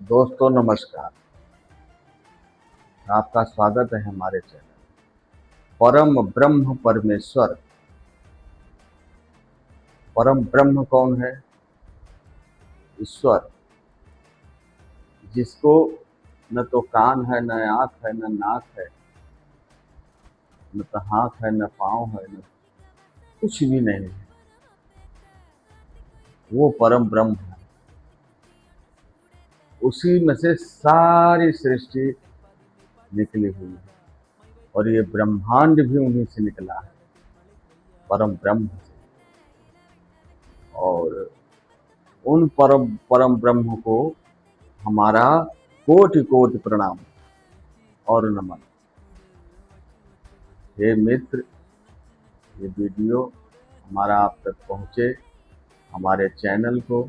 दोस्तों नमस्कार। आपका स्वागत है हमारे चैनल परम ब्रह्म परमेश्वर। परम ब्रह्म कौन है? ईश्वर, जिसको न तो कान है, न आँख है, न नाक है, न तो हाथ है, न पाँव है, न कुछ भी नहीं है। वो परम ब्रह्म है। उसी में से सारी सृष्टि निकली हुई है और ये ब्रह्मांड भी उन्हीं से निकला है, परम ब्रह्म से। और उन परम परम ब्रह्म को हमारा कोटि कोटि प्रणाम और नमन। हे मित्र, ये वीडियो हमारा आप तक पहुँचे, हमारे चैनल को